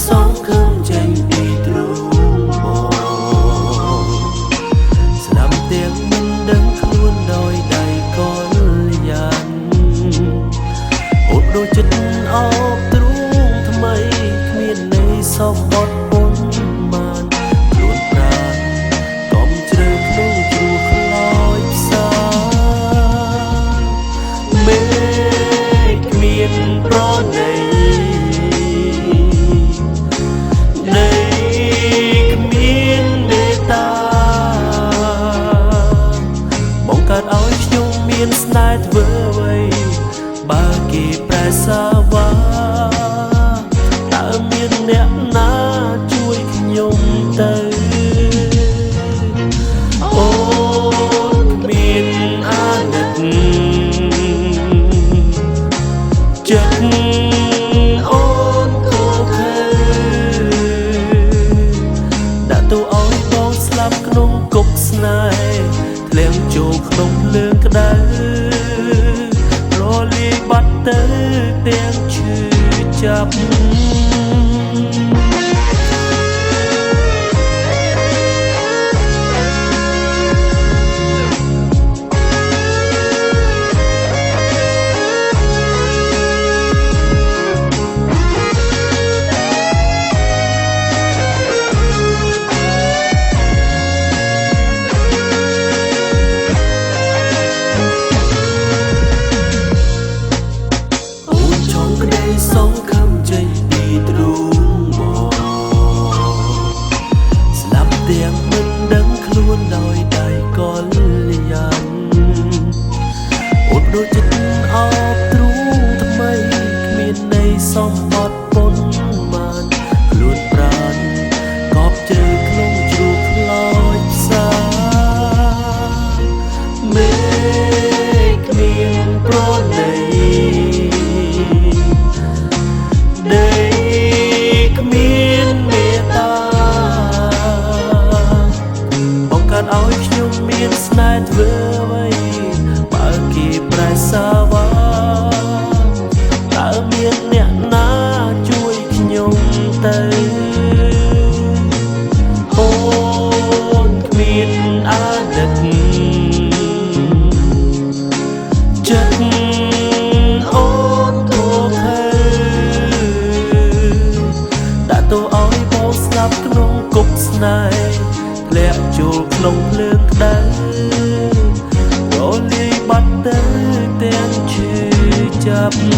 សងខំចេញពីទ្រូងមកស្ដាប់ទាំងមិនដឹងខ្លួនដោយដៃកលយ៉ាងអូនដូចចិត្តអោបទ្រូងថ្មីគ្មានន័យសមបត់ពុនបានខ្លួនប្រាណកុំជ្រៅក្នុងជ្រោះខ្លោចផ្សាមេគ្មានប្រណីមានស្នេហ៍ធ្វើអ្វីបើគេប្រែសាវ៉ាតើមានអ្នកណាជួយខ្ញុំទៅអូនមានអាណិតចិត្តអូនក៏ខើដាក់ទៅឲ្យបងស្លាប់ក្នុងគុកស្នេហ៍ធ្លាក់ចូលក្នុងភ្លើងក្តៅរលាយបាត់ទៅទាំងឈឺចាប់សងខំចេញពីទ្រូងមកស្លាប់ទាំងមិនដឹងខ្លួនដោយដៃកលយ៉ាងអូនដូចចិត្តអោបទ្រូងថ្មីគ្មានន័យសមបត់ពុនបានខ្លួនប្រាណកប់ជើក្នុងជ្រោះខ្លោចផ្សាមេគ្មានប្រណីឲ្យខ្ញុំមានស្នេហ៍ធ្វើអ្វីបើគេប្រែសាវ៉ាតើមានអ្នកណាជួយខ្ញុំទៅអូនគ្មានអាណិតចិត្តអូនក៏ខើដាក់ទៅឲ្យបងស្លាប់ក្នុងគុកស្នេហ៍ធ្លាក់ចូលក្នុងភ្លើងក្តៅរលាយបាត់ទៅទាំងឈឺចាប់